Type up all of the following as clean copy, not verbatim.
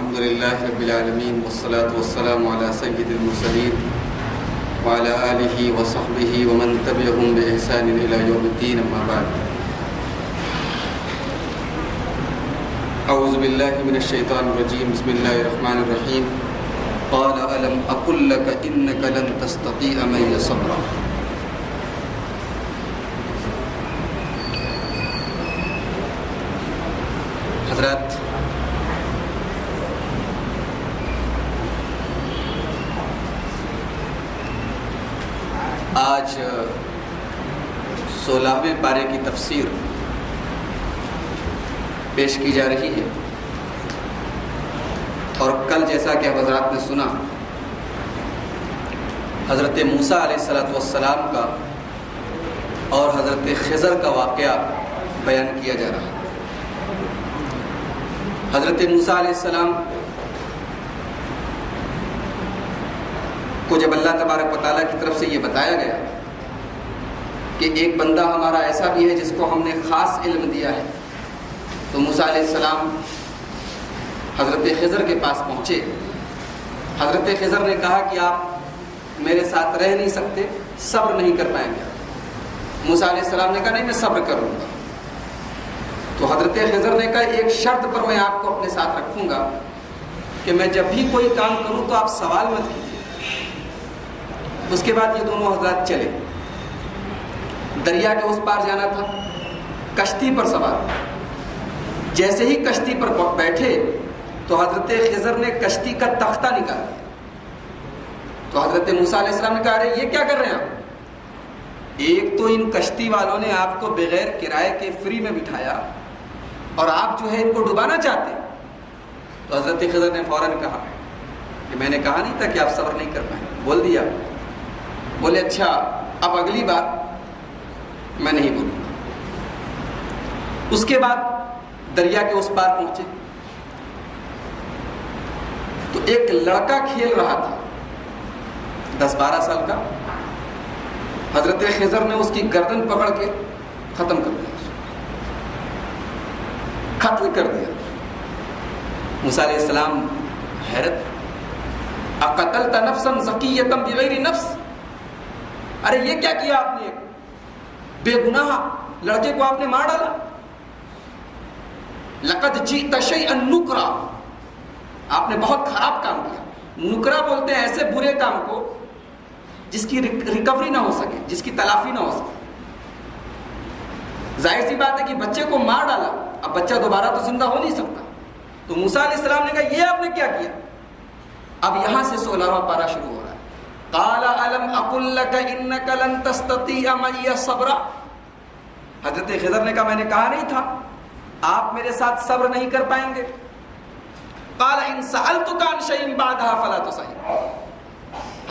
الحمد لله رب العالمين والصلاة والسلام على سيد المرسلين وعلى آله وصحبه ومن تبعهم بإحسان إلى يوم الدين أما بعد. أعوذ بالله من الشيطان الرجيم. بسم الله الرحمن الرحيم. قال ألم أقل لك إنك لن تستطيع معي صبرا. حضرات، آج 16ویں پارے کی تفسیر پیش کی جا رہی ہے، اور کل جیسا کہ حضرات نے سنا، حضرت موسیٰ علیہ السلام کا اور حضرت خضر کا واقعہ بیان کیا جا رہا ہے۔ حضرت موسیٰ علیہ السلام کو جب اللہ تبارک و تعالیٰ کی طرف سے یہ بتایا گیا کہ ایک بندہ ہمارا ایسا بھی ہے جس کو ہم نے خاص علم دیا ہے، تو موسیٰ علیہ السلام حضرت خضر کے پاس پہنچے۔ حضرت خضر نے کہا کہ آپ میرے ساتھ رہ نہیں سکتے، صبر نہیں کر پائیں گے۔ موسیٰ علیہ السلام نے کہا نہیں، میں صبر کروں گا۔ تو حضرت خضر نے کہا ایک شرط پر میں آپ کو اپنے ساتھ رکھوں گا کہ میں جب بھی کوئی کام کروں تو آپ سوال مت کیجیے۔ اس کے بعد یہ دونوں حضرات چلے، دریا کے اس پار جانا تھا، کشتی پر سوار۔ جیسے ہی کشتی پر بیٹھے تو حضرت خضر نے کشتی کا تختہ نکالا۔ تو حضرت موسیٰ علیہ السلام نے کہا ارے یہ کیا کر رہے ہیں آپ؟ ایک تو ان کشتی والوں نے آپ کو بغیر کرائے کے فری میں بٹھایا، اور آپ جو ہے ان کو ڈبانا چاہتے ہیں۔ تو حضرت خضر نے فوراً کہا کہ میں نے کہا نہیں تھا کہ آپ صبر نہیں کر پائیں، بول دیا۔ بولے اچھا، اب اگلی بار میں نہیں بولوں گا۔ اس کے بعد دریا کے اس پار پہنچے تو ایک لڑکا کھیل رہا تھا 10-12 سال کا۔ حضرت خضر نے اس کی گردن پکڑ کے ختم کر دیا، قتل کر دیا۔ موسیٰ علیہ السلام حیرت، اقتلت نفسا زکیۃ بغیر نفس، ارے یہ کیا کیا آپ نے؟ بے گناہ لڑکے کو آپ نے مار ڈالا۔ لقد جئت شیئا نکرا، آپ نے بہت خراب کام کیا۔ نکرا بولتے ہیں ایسے برے کام کو جس کی ریکوری نہ ہو سکے، جس کی تلافی نہ ہو سکے۔ ظاہر سی بات ہے کہ بچے کو مار ڈالا، اب بچہ دوبارہ تو زندہ ہو نہیں سکتا۔ تو موسیٰ علیہ السلام نے کہا یہ آپ نے کیا کیا؟ اب یہاں سے 16واں پارہ شروع ہو رہا ہے۔ قال الم اقل لك انك لن تستطيع معي صبرا، حضرت خضر نے کہا میں نے کہا نہیں تھا آپ میرے ساتھ صبر نہیں کر پائیں گے۔ قال ان سألتك عن شيء بعدها فلا تصحب،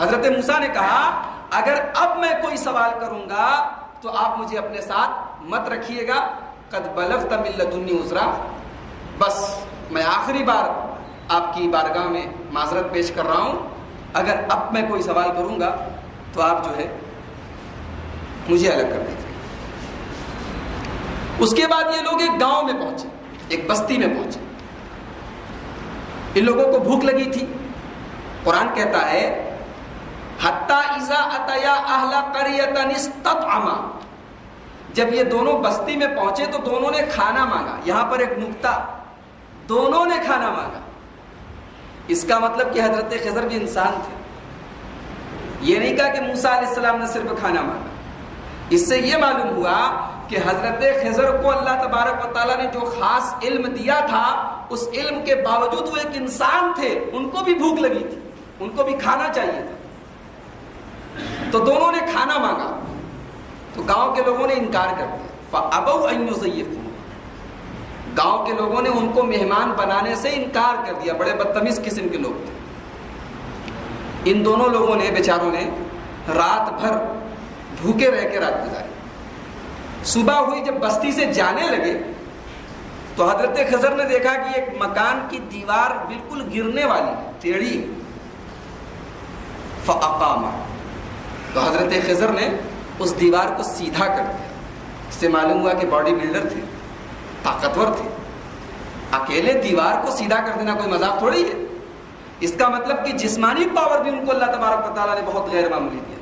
حضرت موسیٰ نے کہا اگر اب میں کوئی سوال کروں گا تو آپ مجھے اپنے ساتھ مت رکھیے گا۔ قد بلغت من لدنی عذرا، بس میں آخری بار آپ کی بارگاہ میں معذرت پیش کر رہا ہوں، اگر اب میں کوئی سوال کروں گا تو آپ جو ہے مجھے الگ کر دیجیے۔ اس کے بعد یہ لوگ ایک گاؤں میں پہنچے، ایک بستی میں پہنچے۔ ان لوگوں کو بھوک لگی تھی۔ قرآن کہتا ہے حتی اذا اتیا اہل قریۃ استطعما، جب یہ دونوں بستی میں پہنچے تو دونوں نے کھانا مانگا۔ یہاں پر ایک نکتہ، دونوں نے کھانا مانگا، اس کا مطلب کہ حضرت خضر بھی انسان تھے۔ یہ نہیں کہا کہ موسیٰ علیہ السلام نے صرف کھانا مانگا۔ اس سے یہ معلوم ہوا کہ حضرت خضر کو اللہ تبارک و تعالیٰ نے جو خاص علم دیا تھا، اس علم کے باوجود وہ ایک انسان تھے، ان کو بھی بھوک لگی تھی، ان کو بھی کھانا چاہیے تھا۔ تو دونوں نے کھانا مانگا تو گاؤں کے لوگوں نے انکار کر دیا۔ فَأَبَوْا أَن يُضَيِّفُوهُ، گاؤں کے لوگوں نے ان کو مہمان بنانے سے انکار کر دیا۔ بڑے بدتمیز قسم کے لوگ تھے۔ ان دونوں لوگوں نے، بیچاروں نے، رات بھر بھوکے رہ کے رات گزاری۔ صبح ہوئی، جب بستی سے جانے لگے تو حضرت خضر نے دیکھا کہ ایک مکان کی دیوار بالکل گرنے والی ہے، ٹیڑھی۔ فَأَقَامَ، تو حضرت خضر نے اس دیوار کو سیدھا کر دیا۔ اس سے معلوم ہوا کہ باڈی بلڈر تھے، طاقتور تھے۔ اکیلے دیوار کو سیدھا کر دینا کوئی مذاق تھوڑی ہے. اس کا مطلب کہ جسمانی پاور بھی ان کو اللہ تبارک و تعالیٰ نے بہت غیر معمولی دیا.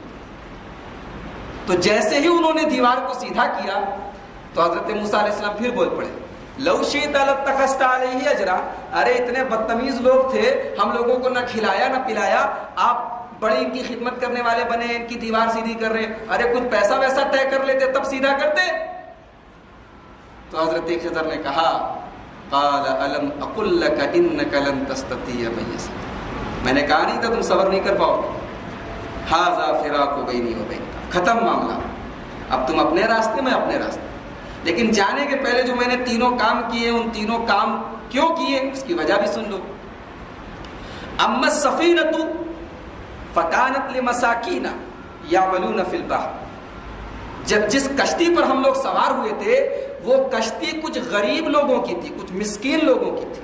تو جیسے ہی انہوں نے دیوار کو سیدھا کیا تو حضرت موسیٰ علیہ السلام پھر بول پڑے لو شئت لاتخذت علیہ اجرا. ارے اتنے بدتمیز لوگ تھے, ہم لوگوں کو نہ کھلایا نہ پلایا, آپ بڑے ان کی خدمت کرنے والے بنے, ان کی دیوار سیدھی کر رہے ہیں, ارے کچھ پیسہ ویسا طے کر لیتے تب سیدھا کرتے. تو حضرت خضر نے کہا قال الم اقل لك انك لن تستطيع معي صبرا. میں نے کہا نہیں تھا تم صبر نہیں کر پاؤ گے. ھذا فراق بینی و بینک, ختم معاملہ, اب تم اپنے راستے میں اپنے راستے. لیکن جانے کے پہلے جو میں نے تینوں کام کیے, ان تینوں کام کیوں کیے اس کی وجہ بھی سن لو. اما السفینۃ فکانت لمساکین یعملون فی البحر. جب جس کشتی پر ہم لوگ سوار ہوئے تھے وہ کشتی کچھ غریب لوگوں کی تھی, کچھ مسکین لوگوں کی تھی,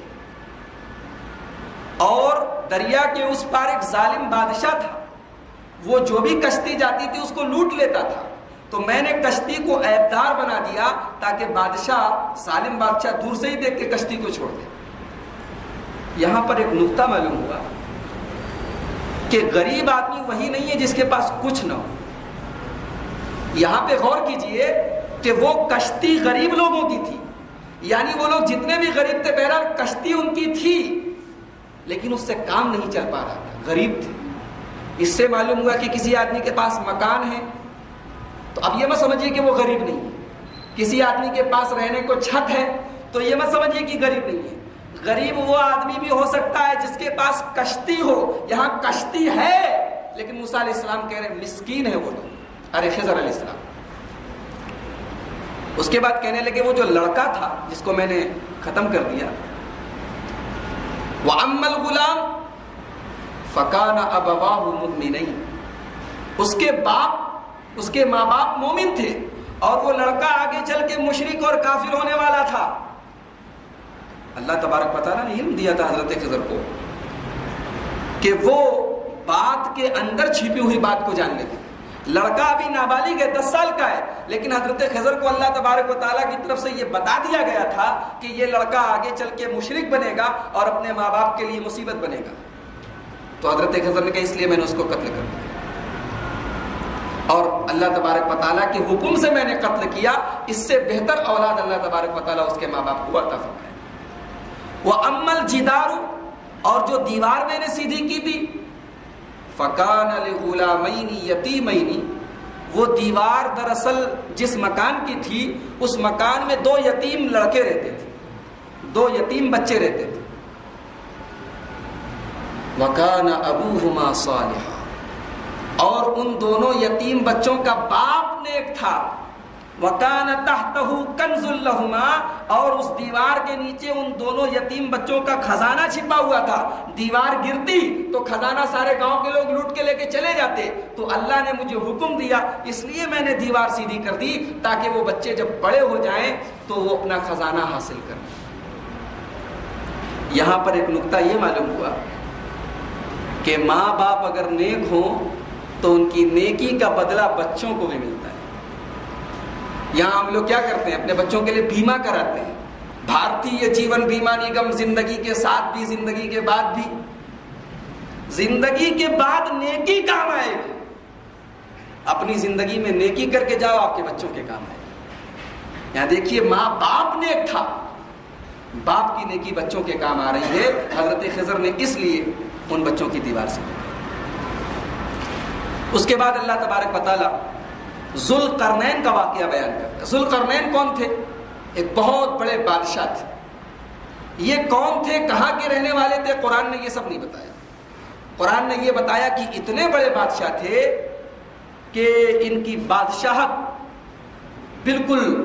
اور دریا کے اس پار ایک ظالم بادشاہ تھا, وہ جو بھی کشتی جاتی تھی اس کو لوٹ لیتا تھا. تو میں نے کشتی کو عیبدار بنا دیا تاکہ بادشاہ, ظالم بادشاہ دور سے ہی دیکھ کے کشتی کو چھوڑ دے. یہاں پر ایک نقطہ معلوم ہوا کہ غریب آدمی وہی نہیں ہے جس کے پاس کچھ نہ ہو. یہاں پہ غور کیجئے کہ وہ کشتی غریب لوگوں کی تھی, یعنی وہ لوگ جتنے بھی غریب تھے بہرحال کشتی ان کی تھی, لیکن اس سے کام نہیں چل پا رہا تھا, غریب تھے. اس سے معلوم ہوا کہ کسی آدمی کے پاس مکان ہے تو اب یہ مت سمجھیے کہ وہ غریب نہیں ہے. کسی آدمی کے پاس رہنے کو چھت ہے تو یہ مت سمجھیے کہ غریب نہیں ہے. غریب وہ آدمی بھی ہو سکتا ہے جس کے پاس کشتی ہو. یہاں کشتی ہے لیکن موسیٰ علیہ السلام کہہ رہے ہیں مسکین ہے وہ لوگ. ارے خضر علیہ السلام اس کے بعد کہنے لگے وہ جو لڑکا تھا جس کو میں نے ختم کر دیا, وَأَمَّا الْغُلَامُ فَكَانَ أَبَوَاهُ مُؤْمِنَيْنِ. اس کے باپ, اس کے ماں باپ مومن تھے اور وہ لڑکا آگے چل کے مشرک اور کافر ہونے والا تھا. اللہ تبارک و تعالیٰ نے علم دیا تھا حضرت خضر کو کہ وہ بات کے اندر چھپی ہوئی بات کو جان لیتے. لڑکا ابھی نابالغ ہے, 10 سال کا ہے, لیکن حضرت خضر کو اللہ تبارک و تعالیٰ کی طرف سے یہ بتا دیا گیا تھا کہ یہ لڑکا آگے چل کے مشرک بنے گا اور اپنے ماں باپ کے لیے مصیبت بنے گا. تو حضرت خضر نے کہا اس لیے میں نے اس کو قتل کر دیا, اور اللہ تبارک و تعالیٰ کے حکم سے میں نے قتل کیا. اس سے بہتر اولاد اللہ تبارک و تعالیٰ اس کے ماں باپ کو عطا فرمائے. وَأَمَّا الْجِدَارُ, اور جو دیوار میں نے سیدھی کی تھی, فَكَانَ لِغُلَامَيْنِ يَتِيمَيْنِ, وہ دیوار دراصل جس مکان کی تھی اس مکان میں 2 یتیم لڑکے رہتے تھے, 2 یتیم بچے رہتے تھے. وَكَانَ أَبُوهُمَا صَالِحًا, اور ان دونوں یتیم بچوں کا باپ نیک تھا. وَكَانَ تَحْتَهُ كَنْزٌ لَهُمَا, اور اس دیوار کے نیچے ان دونوں یتیم بچوں کا خزانہ چھپا ہوا تھا. دیوار گرتی تو خزانہ سارے گاؤں کے لوگ لوٹ کے لے کے چلے جاتے. تو اللہ نے مجھے حکم دیا, اس لیے میں نے دیوار سیدھی کر دی تاکہ وہ بچے جب بڑے ہو جائیں تو وہ اپنا خزانہ حاصل کریں. یہاں پر ایک نقطہ یہ معلوم ہوا کہ ماں باپ اگر نیک ہوں تو ان کی نیکی کا بدلہ بچوں کو بھی ملتا ہے. یہاں ہم لوگ کیا کرتے ہیں, اپنے بچوں کے لیے بیمہ کراتے ہیں. بھارتیہ جیون بیمہ نگم, زندگی کے ساتھ بھی زندگی کے بعد بھی. زندگی کے بعد نیکی کام آئے گی. اپنی زندگی میں نیکی کر کے جاؤ, آپ کے بچوں کے کام آئے گی. یہاں دیکھیے ماں باپ نیک تھا, باپ کی نیکی بچوں کے کام آ رہی ہے. حضرت خضر نے اس لیے ان بچوں کی دیوار سے. اس کے بعد اللہ تبارک و تعالیٰ ذوالقرنین کا واقعہ بیان کرتا ہے. ذوالقرنین کون تھے؟ ایک بہت بڑے بادشاہ تھے. یہ کون تھے, کہاں کے رہنے والے تھے, قرآن نے یہ سب نہیں بتایا. قرآن نے یہ بتایا کہ اتنے بڑے بادشاہ تھے کہ ان کی بادشاہت بالکل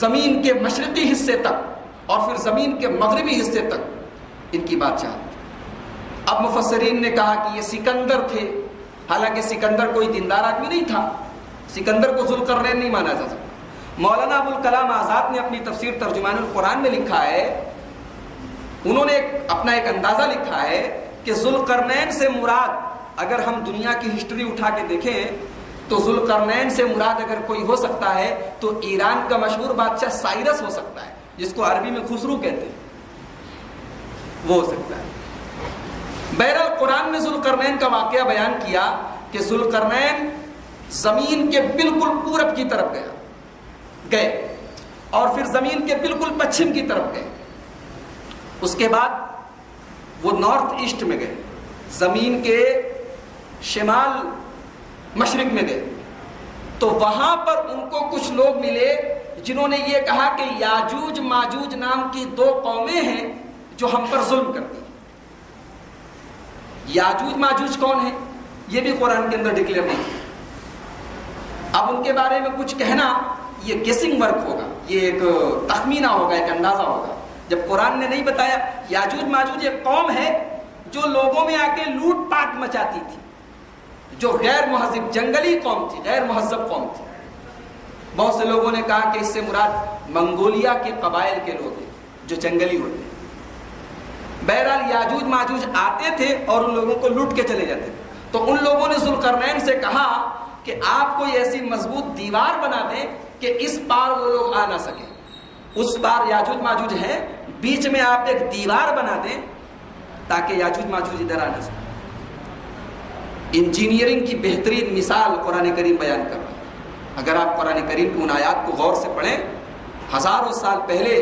زمین کے مشرقی حصے تک اور پھر زمین کے مغربی حصے تک ان کی بادشاہت. اب مفسرین نے کہا کہ یہ سکندر تھے, حالانکہ سکندر کوئی دیندار آدمی نہیں تھا. سکندر کو ذوالقرنین نہیں مانا جا سکتا. مولانا ابوالکلام آزاد نے اپنی تفسیر ترجمان القرآن میں لکھا ہے, انہوں نے اپنا ایک اندازہ لکھا ہے کہ ذوالقرنین سے مراد, اگر ہم دنیا کی ہسٹری اٹھا کے دیکھیں تو ذوالقرنین سے مراد اگر کوئی ہو سکتا ہے تو ایران کا مشہور بادشاہ سائرس ہو سکتا ہے, جس کو عربی میں خسرو کہتے ہیں. وہ ہو سکتا ہے۔ بہرحال قرآن میں ذوالقرنین کا واقعہ بیان کیا کہ ذوالقرنین زمین کے بالکل پورب کی طرف گئے اور پھر زمین کے بالکل پچھم کی طرف گئے۔ اس کے بعد وہ نارتھ ایسٹ میں گئے، زمین کے شمال مشرق میں گئے، تو وہاں پر ان کو کچھ لوگ ملے جنہوں نے یہ کہا کہ یاجوج ماجوج نام کی 2 قومیں ہیں جو ہم پر ظلم کرتی ہیں۔ یاجوج ماجوج کون ہیں یہ بھی قرآن کے اندر ڈکلیئر نہیں ہے۔ اب ان کے بارے میں کچھ کہنا یہ گیسنگ ورک ہوگا، یہ ایک تخمینہ ہوگا، ایک اندازہ ہوگا، جب قرآن نے نہیں بتایا۔ یاجوج ماجوج ایک قوم ہے جو لوگوں میں آ کے لوٹ پاٹ مچاتی تھی، جو غیر مہذب جنگلی قوم تھی، غیر مہذب قوم تھی۔ بہت سے لوگوں نے کہا کہ اس سے مراد منگولیا کے قبائل کے لوگ ہیں جو جنگلی ہوتے ہیں۔ بہرحال یاجوج ماجوج آتے تھے اور ان لوگوں کو لوٹ کے چلے جاتے تھے، تو ان لوگوں نے ذوالقرنین سے کہا کہ آپ کوئی ایسی مضبوط دیوار بنا دیں کہ اس پار وہ لوگ آ نہ سکیں، اس پار یاجوج ماجوج ہیں، بیچ میں آپ ایک دیوار بنا دیں تاکہ یاجوج ماجوج ادھر آ نہ سکیں۔ انجینئرنگ کی بہترین مثال قرآن کریم بیان کر رہا ہے۔ اگر آپ قرآن کریم کی ان آیات کو غور سے پڑھیں، ہزاروں سال پہلے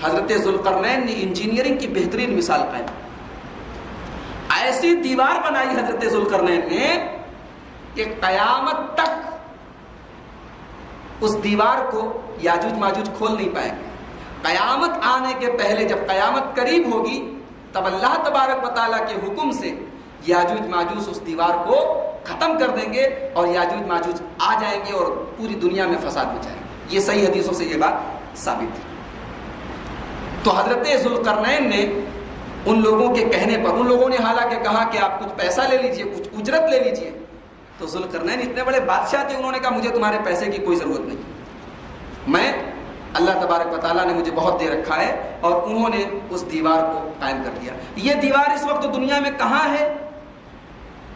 حضرت ذوالقرنین نے انجینئرنگ کی بہترین مثال قائم، ایسی دیوار بنائی حضرت ذوالقرنین نے کہ قیامت تک اس دیوار کو یاجوج ماجوج کھول نہیں پائیں گے۔ قیامت آنے کے پہلے جب قیامت قریب ہوگی تب اللہ تبارک و تعالیٰ کے حکم سے یاجوج ماجوج اس دیوار کو ختم کر دیں گے اور یاجوج ماجوج آ جائیں گے اور پوری دنیا میں فساد مچائیں گے۔ یہ صحیح حدیثوں سے یہ بات ثابت ہے۔ تو حضرت ذوالقرنین نے ان لوگوں کے کہنے پر، ان لوگوں نے حالانکہ کہا کہ آپ کچھ پیسہ لے لیجئے، کچھ اجرت لے لیجئے، تو ذوالقرنین اتنے بڑے بادشاہ تھے، انہوں نے کہا مجھے تمہارے پیسے کی کوئی ضرورت نہیں، میں اللہ تبارک و تعالیٰ نے مجھے بہت دے رکھا ہے، اور انہوں نے اس دیوار کو قائم کر دیا۔ یہ دیوار اس وقت دنیا میں کہاں ہے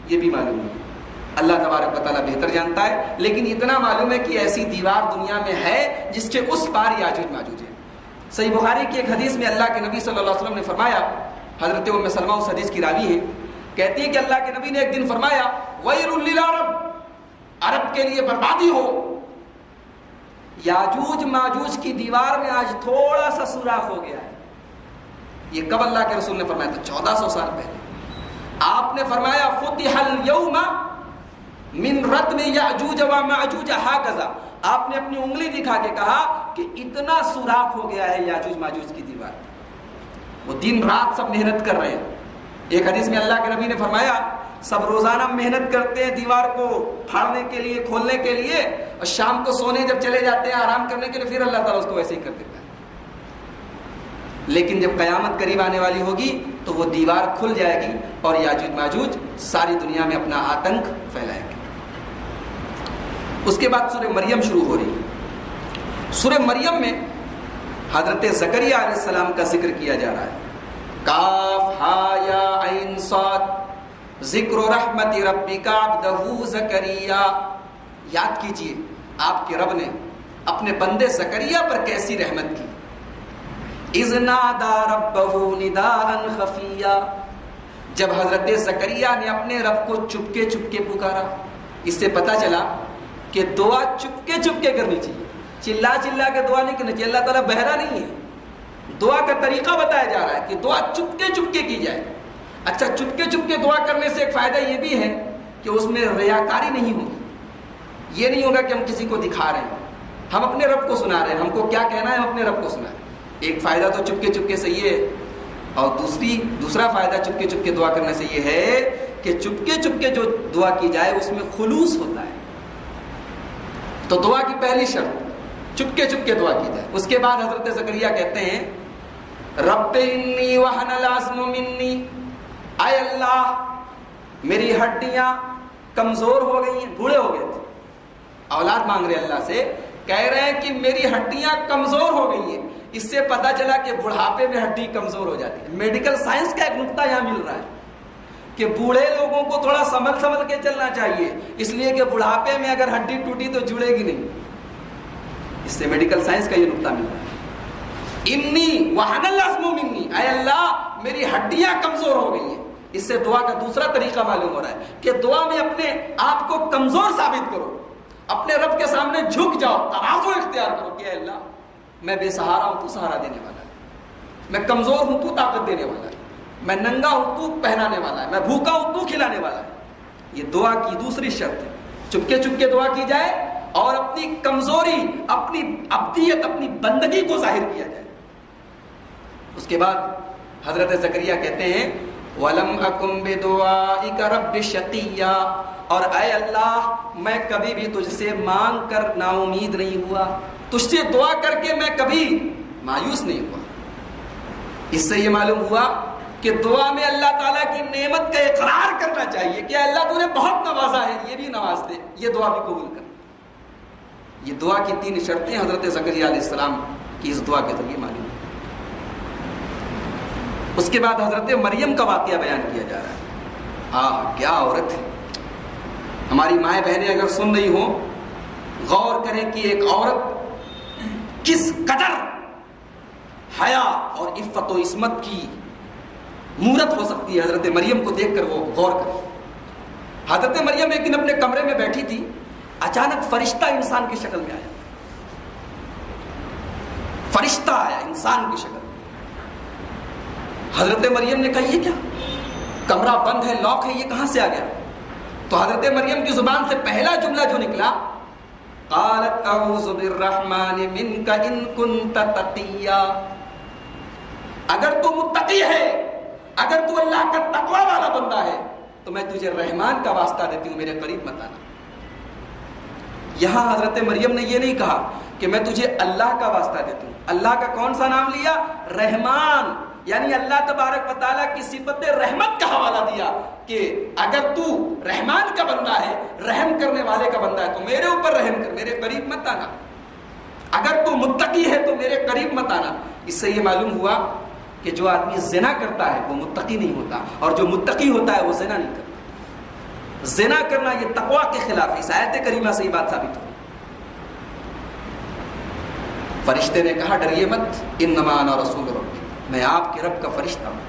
یہ بھی معلوم نہیں، اللہ تبارک و تعالیٰ بہتر جانتا ہے، لیکن اتنا معلوم ہے کہ ایسی دیوار دنیا میں ہے جس کے اس پار یاجوج ماجوج ہے۔ صحیح بخاری کی ایک حدیث میں اللہ کے نبی صلی اللہ علیہ وسلم نے فرمایا، حضرت ام سلمہ اس حدیث کی راوی ہے، کہتی ہے کہ اللہ کے نبی نے ایک دن فرمایا وَيْلٌ لِلْعَرَبِ، عرب کے لیے بربادی ہو، یاجوج ماجوج کی دیوار میں آج تھوڑا سا سوراخ ہو گیا ہے۔ یہ کب اللہ کے رسول نے فرمایا؟ تو 1400 سال پہلے آپ نے فرمایا فتح اليوم من ردم یاجوج و ماجوج ہاکذا، آپ نے اپنی انگلی دکھا کے کہا کہ اتنا سوراخ ہو گیا ہے یاجوج ماجوج کی دیوار۔ وہ دن رات سب محنت کر رہے ہیں۔ ایک حدیث میں اللہ کے نبی نے فرمایا سب روزانہ محنت کرتے ہیں دیوار کو پھاڑنے کے لیے، کھولنے کے لیے، اور شام کو سونے جب چلے جاتے ہیں آرام کرنے کے لیے، پھر اللہ تعالیٰ اس کو ویسے ہی کر دیتا ہے۔ لیکن جب قیامت قریب آنے والی ہوگی تو وہ دیوار کھل جائے گی اور یاجوج ماجوج ساری دنیا میں اپنا آتنک پھیلائیں گے۔ اس کے بعد سورہ مریم شروع ہو رہی ہے۔ سورہ مریم میں حضرت زکریا علیہ السلام کا ذکر کیا جا رہا ہے۔ کاف ہا یا عین صاد ذکر رحمت ربک عبدہ زکریا، یاد کیجئے آپ کے رب نے اپنے بندے زکریا پر کیسی رحمت کی۔ اذ نادى ربه نداء خفیا، جب حضرت زکریا نے اپنے رب کو چپکے چپکے پکارا۔ اس سے پتہ چلا کہ دعا چپکے چپکے کرنی چاہیے، چلا چلا کے دعا نہیں کرنی چاہیے۔ اللہ تعالیٰ بہرا نہیں ہے، دعا کا طریقہ بتایا جا رہا ہے کہ دعا چپکے چپکے کی جائے۔ اچھا، چپکے چپکے دعا کرنے سے ایک فائدہ یہ بھی ہے کہ اس میں ریاکاری نہیں ہوگی۔ یہ نہیں ہوگا کہ ہم کسی کو دکھا رہے ہیں، ہم اپنے رب کو سنا رہے ہیں، ہم کو کیا کہنا ہے ہم اپنے رب کو سنا رہے ہیں۔ ایک فائدہ تو چپکے چپکے سے یہ ہے، اور دوسرا فائدہ چپکے چپکے دعا کرنے سے یہ ہے کہ چپکے چپکے جو دعا کی جائے اس میں خلوص ہوتا ہے۔ تو دعا کی پہلی شرط چپکے چپکے دعا کی جائے۔ اس کے بعد حضرت زکریا کہتے ہیں رب انی وہن العظم منی، اے اللہ میری ہڈیاں کمزور ہو گئی ہیں، بوڑھے ہو گئے تھے، اولاد مانگ رہے اللہ سے، کہہ رہے ہیں کہ میری ہڈیاں کمزور ہو گئی ہیں۔ اس سے پتہ چلا کہ بڑھاپے میں ہڈی کمزور ہو جاتی ہے۔ میڈیکل سائنس کا ایک نقطہ یہاں مل رہا ہے کہ بوڑھے لوگوں کو تھوڑا سنبھل کے چلنا چاہیے، اس لیے کہ بڑھاپے میں اگر ہڈی ٹوٹی تو جڑے گی نہیں۔ اس سے میڈیکل سائنس کا یہ نقطہ مل رہا ہے۔ انی وہن العظم منی، اے اللہ میری ہڈیاں کمزور ہو گئی ہیں۔ اس سے دعا کا دوسرا طریقہ معلوم ہو رہا ہے کہ دعا میں اپنے آپ کو کمزور ثابت کرو، اپنے رب کے سامنے جھک جاؤ، تواضع اختیار کرو کہ اے اللہ میں بے سہارا ہوں، تو سہارا دینے والا ہے، میں کمزور ہوں، تو طاقت دینے والا ہے، میں ننگا ہوں، تو پہنانے والا ہے، میں بھوکا ہوں، تو کھلانے والا ہے۔ یہ دعا کی دوسری شرط ہے، چپکے چپکے دعا کی جائے اور اپنی کمزوری، اپنی عبدیت، اپنی بندگی کو ظاہر کیا جائے۔ اس کے بعد حضرت زکریا کہتے ہیں وَلَمْ أَكُنْ بِدُعَائِكَ رَبِّ شَقِيًّا، اور اے اللہ میں کبھی بھی تجھ سے مانگ کر نا امید نہیں ہوا، تجھ سے دعا کر کے میں کبھی مایوس نہیں ہوا۔ اس سے یہ معلوم ہوا کہ دعا میں اللہ تعالیٰ کی نعمت کا اقرار کرنا چاہیے کہ اللہ تو نے بہت نوازا ہے، یہ بھی نواز دے، یہ دعا بھی قبول کر۔ یہ دعا کی 3 شرطیں حضرت زکریا علیہ السلام کی اس دعا کے ذریعے معلوم۔ اس کے بعد حضرت مریم کا واقعہ بیان کیا جا رہا ہے۔ ہاں کیا عورت ہے! ہماری مائیں بہنیں اگر سن رہی ہوں غور کریں کہ ایک عورت کس قدر حیا اور عفت و عصمت کی مورت ہو سکتی ہے۔ حضرت مریم کو دیکھ کر وہ غور کریں۔ حضرت مریم ایک دن اپنے کمرے میں بیٹھی تھی، اچانک فرشتہ انسان کی شکل میں آیا، فرشتہ آیا انسان کی شکل میں۔ حضرت مریم نے کہا یہ کیا، کمرہ بند ہے، لاک ہے، یہ کہاں سے آ گیا؟ تو حضرت مریم کی زبان سے پہلا جملہ جو نکلا قالت اعوذ بالرحمن منک ان کنت تقیا، اگر تو متقی ہے، اگر تو اللہ کا تقوی والا بندہ ہے تو میں تجھے رحمان کا واسطہ دیتی ہوں، میرے قریب مت آنا۔ یہاں حضرت مریم نے یہ نہیں کہا کہ میں تجھے اللہ کا واسطہ دیتی ہوں، اللہ کا کون سا نام لیا؟ رحمان، یعنی اللہ تبارک و تعالیٰ کی صفت رحمت کا حوالہ دیا کہ اگر تو رحمان کا بندہ ہے، رحم کرنے والے کا بندہ ہے تو میرے اوپر رحم کر، میرے قریب مت آنا۔ اگر تو متقی ہے تو میرے قریب مت آنا۔ اس سے یہ معلوم ہوا کہ جو آدمی زنا کرتا ہے وہ متقی نہیں ہوتا، اور جو متقی ہوتا ہے وہ زنا نہیں کرتا۔ زنا کرنا یہ تقوی کے خلاف ہے۔ اس آیت کریمہ سے یہ بات ثابت ہوئی۔ فرشتے نے کہا ڈریے مت، انما انا رسول ربی، میں آپ کے رب کا فرشتہ ہوں،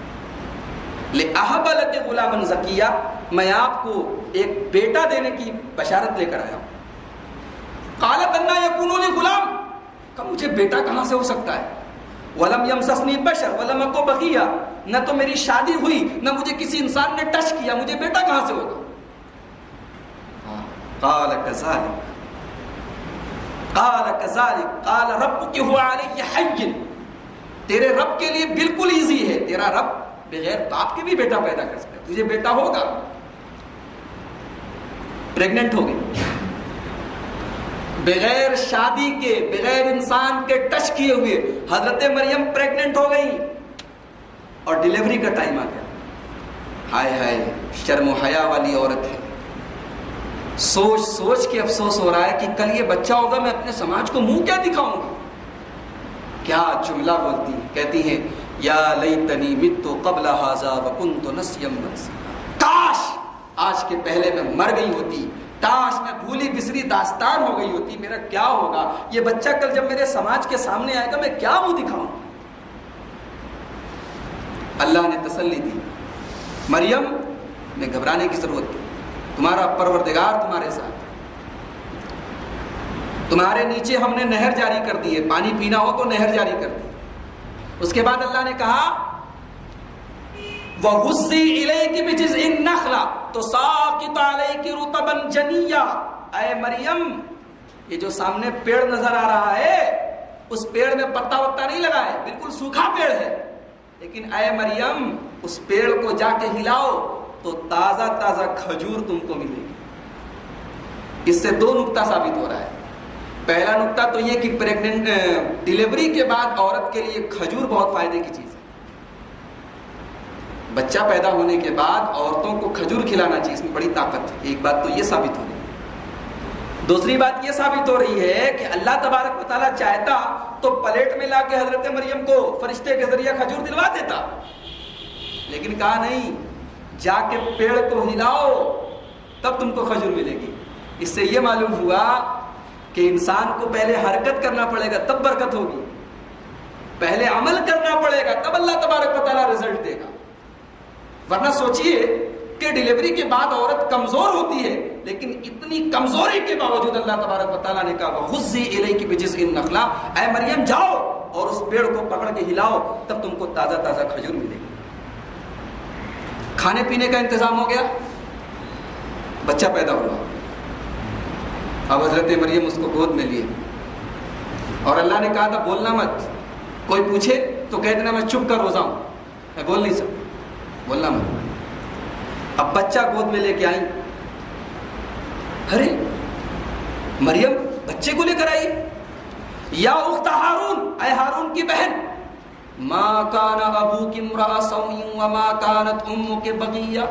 لأہب لک غلاما زکیہ، میں آپ کو ایک بیٹا دینے کی بشارت لے کر آیا ہوں۔ قالت انا یکون لی غلام، کہ مجھے بیٹا کہاں سے ہو سکتا ہے؟ ولم یمسسنی بشر ولم اکو بغیہ، نہ تو میری شادی ہوئی نہ مجھے کسی انسان نے ٹچ کیا، مجھے بیٹا کہاں سے ہوگا؟ قال کذالک قال کذالک قال ربک هو علی حی، تیرے رب کے لیے بالکل ایزی ہے، تیرا رب بغیر باپ کے بھی بیٹا پیدا کر سکتا ہے، تجھے بیٹا ہوگا۔ پریگننٹ ہو گئی، بغیر شادی کے، بغیر انسان کے ٹچ کیے ہوئے حضرت مریم پریگننٹ ہو گئی، اور ڈیلیوری کا ٹائم آ گیا۔ ہائے ہائے، شرم و حیا والی عورت ہے، سوچ سوچ کے افسوس ہو رہا ہے کہ کل یہ بچہ ہوگا، میں اپنے سماج کو منہ کیا دکھاؤں گی؟ کیا جملہ بولتی ہیں، کہتی ہیں یا لیتنی مت قبل ھذا وکنت نسیا منسیا، کاش آج کے پہلے میں مر گئی ہوتی، کاش میں بھولی بسری داستان ہو گئی ہوتی، میرا کیا ہوگا؟ یہ بچہ کل جب میرے سماج کے سامنے آئے گا میں کیا منہ دکھاؤں؟ اللہ نے تسلی دی، مریم میں گھبرانے کی ضرورت نہیں، تمہارا پروردگار تمہارے ساتھ، تمہارے نیچے ہم نے نہر جاری کر دی ہے، پانی پینا ہو تو نہر جاری کر دی۔ اس کے بعد اللہ نے کہا وَهُزِّي إِلَيْكِ بِجِذْعِ النَّخْلَةِ تُسَاقِطُ عَلَيْكِ رُطَبًا جَنِيًّا، اے مریم یہ جو سامنے پیڑ نظر آ رہا ہے اس پیڑ میں پتا وتا نہیں لگا ہے، بالکل سوکھا پیڑ ہے، لیکن اے مریم اس پیڑ کو جا کے ہلاؤ تو تازہ تازہ کھجور تم کو ملے گی۔ اس سے 2 نقطہ ثابت ہو رہا ہے۔ پہلا نقطہ تو یہ کہ ڈیلیوری کے بعد عورت کے لیے کھجور بہت فائدے کی چیز ہے، بچہ پیدا ہونے کے بعد عورتوں کو کھجور کھلانا چاہیے، اس میں بڑی طاقت ہے۔ ایک بات تو یہ ثابت ہو رہی ہے۔ دوسری بات یہ ثابت ہو رہی ہے کہ اللہ تبارک و تعالیٰ چاہتا تو پلیٹ میں لا کے حضرت مریم کو فرشتے کے ذریعے کھجور دلوا دیتا، لیکن کہا نہیں، جا کے پیڑ کو ہلاؤ تب تم کو کھجور ملے گی۔ اس سے یہ معلوم ہوا کہ انسان کو پہلے حرکت کرنا پڑے گا تب برکت ہوگی۔ پہلے عمل کرنا پڑے گا تب اللہ تبارک و تعالیٰ رزلٹ دے گا. ورنہ سوچئے کہ ڈیلیوری کے بعد عورت کمزور ہوتی ہے, لیکن اتنی کمزوری کے باوجود اللہ تبارک و تعالیٰ نے کہا وَغُزِّي إِلَيْكِ بِجِذْعِ النَّخْلَةِ, اے مریم جاؤ اور اس پیڑ کو پکڑ کے ہلاؤ, تب تم کو تازہ تازہ کھجور ملے گی. کھانے پینے کا انتظام ہو گیا, بچہ پیدا ہوا. اب حضرت مریم اس کو گود میں لیے, اور اللہ نے کہا تھا بولنا مت, کوئی پوچھے تو کہہ دینا میں چپ کر روزہ ہوں, میں بول نہیں سکتا, بولنا مت. اب بچہ گود میں لے کے آئی, ارے مریم بچے کو لے کر آئی. یا اخت ہارون, اے ہارون کی بہن, ما کان ابوک امرأ سوء وما کانت امک بغیہ,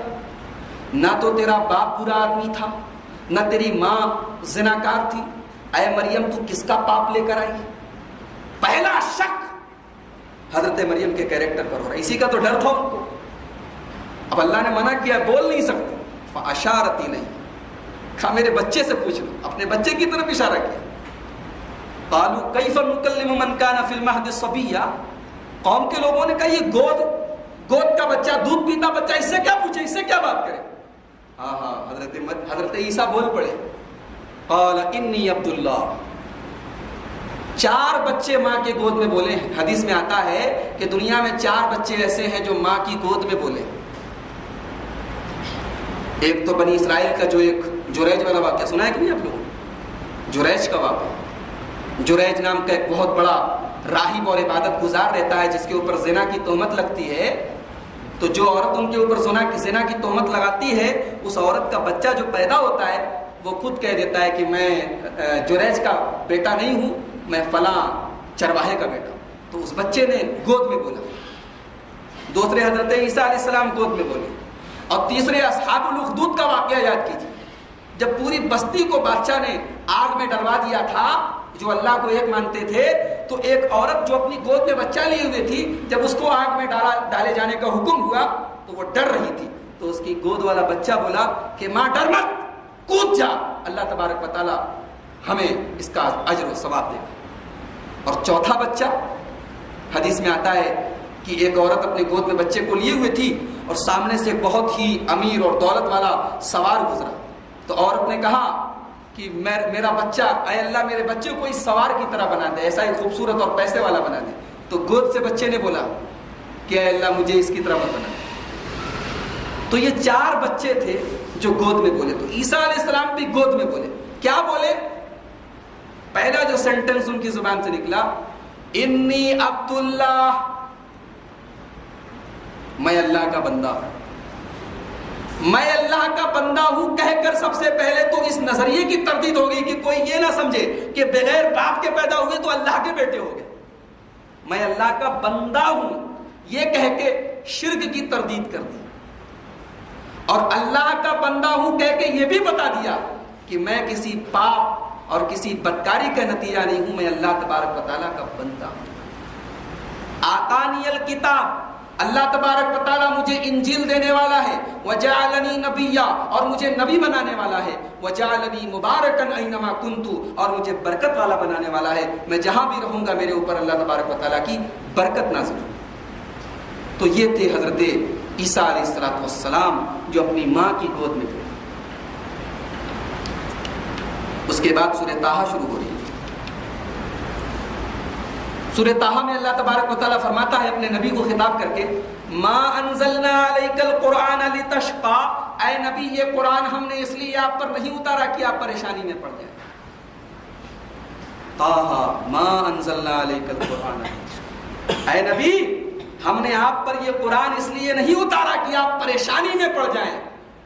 نہ تو تیرا باپ برا آدمی تھا نہ تیری ماں زناکار تھی. اے مریم تو کس کا پاپ لے کر آئی؟ پہلا شک حضرت مریم کے کیریکٹر پر ہو رہا ہے. اسی کا تو ڈر تھا ان کو. اب اللہ نے منع کیا, بول نہیں سکتی. فاشارت نہیں, کہا میرے بچے سے پوچھ لو, اپنے بچے کی طرف اشارہ کیا. قالوا کیف نکلم من کان فی المہد صبیا, قوم کے لوگوں نے کہا یہ گود کا بچہ, دودھ پیتا بچہ, اس سے کیا پوچھے, اس سے کیا بات کرے. ہاں حضرت عیسیٰ بول پڑے, قال انی عبد اللہ. 4 بچے ماں کے گود میں بولے ہیں. حدیث میں آتا ہے کہ دنیا میں 4 بچے ایسے ہیں جو ماں کی گود میں بولے. ایک تو بنی اسرائیل کا جو ایک جریج والا واقعہ سنا ہے کہ نہیں آپ لوگوں نے, جریج کا واقعہ. جریج نام کا ایک بہت بڑا راہب اور عبادت گزار رہتا ہے جس کے اوپر زنا کی تہمت لگتی ہے. تو جو عورت ان کے اوپر زنا کی تہمت لگاتی ہے, اس عورت کا بچہ جو پیدا ہوتا ہے وہ خود کہہ دیتا ہے کہ میں جریج کا بیٹا نہیں ہوں, میں فلاں چرواہے کا بیٹا. تو اس بچے نے گود میں بولا. دوسرے حضرت عیسیٰ علیہ السلام گود میں بولے. اور تیسرے اصحاب الاخدود کا واقعہ یاد کیجیے, جب پوری بستی کو بادشاہ نے آگ میں ڈلوا دیا تھا, جو اللہ کو ایک مانتے تھے, تو ایک عورت جو اپنی گود میں بچہ لیے ہوئے تھی, جب اس کو آگ میں ڈالے جانے کا حکم ہوا تو وہ ڈر رہی تھی. تو اس کی گود والا بچہ بولا کہ ماں ڈر مت, کود جا, اللہ تبارک و تعالی ہمیں اس کا اجر و ثواب دے گا. اور چوتھا بچہ حدیث میں آتا ہے کہ ایک عورت اپنے گود میں بچے کو لیے ہوئے تھی اور سامنے سے بہت ہی امیر اور دولت والا سوار گزرا. تو عورت نے کہا کہ میرا بچہ, اے اللہ میرے بچے کو اس سوار کی طرح بنا دے, ایسا ہی خوبصورت اور پیسے والا بنا دے. تو گود سے بچے نے بولا کہ اے اللہ مجھے اس کی طرح مت بنا دے. تو یہ 4 بچے تھے جو گود میں بولے. تو عیسیٰ علیہ السلام بھی گود میں بولے. کیا بولے؟ پہلا جو سینٹنس ان کی زبان سے نکلا, انی عبد اللہ, میں اللہ کا بندہ ہوں. میں اللہ کا بندہ ہوں کہہ کر سب سے پہلے تو اس نظریے کی تردید ہو گئی کہ کوئی یہ نہ سمجھے کہ بغیر باپ کے پیدا ہوئے تو اللہ کے بیٹے ہو گئے. میں اللہ کا بندہ ہوں یہ کہہ کے شرک کی تردید کر دی, اور اللہ کا بندہ ہوں کہہ کے یہ بھی بتا دیا کہ میں کسی پاپ اور کسی بدکاری کا نتیجہ نہیں ہوں, میں اللہ تبارک و تعالیٰ کا بندہ ہوں. آتانی الکتاب, اللہ تبارک و تعالیٰ مجھے انجیل دینے والا ہے. وجعلنی نبیا, اور مجھے نبی بنانے والا ہے. وجعلنی مبارکن اینما کنت, اور مجھے برکت والا بنانے والا ہے. میں جہاں بھی رہوں گا میرے اوپر اللہ تبارک و تعالیٰ کی برکت نازل ہو. تو یہ تھے حضرت عیسیٰ علیہ السلام جو اپنی ماں کی گود میں تھے. اس کے بعد سورہ طٰہٰ شروع ہو رہی ہے. سورہ طٰہٰ میں اللہ تبارک و تعالیٰ فرماتا ہے اپنے نبی کو خطاب کر کے, ما انزلنا علیک القرآن لتشقی, اے نبی یہ قرآن ہم نے اس لیے آپ پر نہیں اتارا کہ آپ پریشانی میں پڑ جائیں. طٰہٰ ما انزلنا علیک القرآن, اے نبی ہم نے آپ پر یہ قرآن اس لیے نہیں اتارا کہ آپ پریشانی میں پڑ جائیں.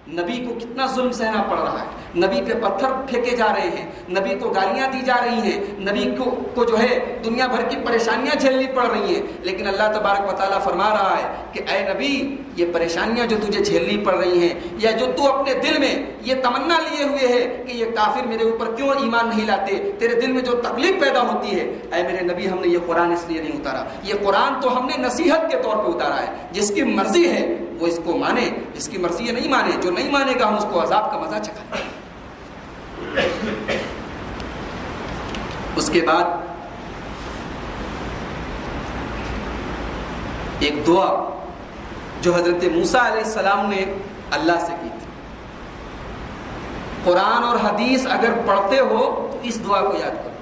نبی کو کتنا ظلم سہنا پڑ رہا ہے, نبی پہ پتھر پھینکے جا رہے ہیں, نبی کو گالیاں دی جا رہی ہیں, نبی کو جو ہے دنیا بھر کی پریشانیاں جھیلنی پڑ رہی ہیں. لیکن اللہ تبارک و تعالیٰ فرما رہا ہے کہ اے نبی یہ پریشانیاں جو تجھے جھیلنی پڑ رہی ہیں, یا جو تو اپنے دل میں یہ تمنا لیے ہوئے ہے کہ یہ کافر میرے اوپر کیوں ایمان نہیں لاتے, تیرے دل میں جو تکلیف پیدا ہوتی ہے, اے میرے نبی ہم نے یہ قرآن اس لیے نہیں اتارا. یہ قرآن تو ہم نے نصیحت کے طور پہ اتارا ہے. جس کی مرضی ہے وہ اس کو مانے, جس کی مرضی ہے نہیں مانے. جو نہیں مانے گا ہم اس کو عذاب کا مزہ چکھائیں. اس کے بعد ایک دعا جو حضرت موسیٰ علیہ السلام نے اللہ سے کی تھی. قرآن اور حدیث اگر پڑھتے ہو تو اس دعا کو یاد کرو.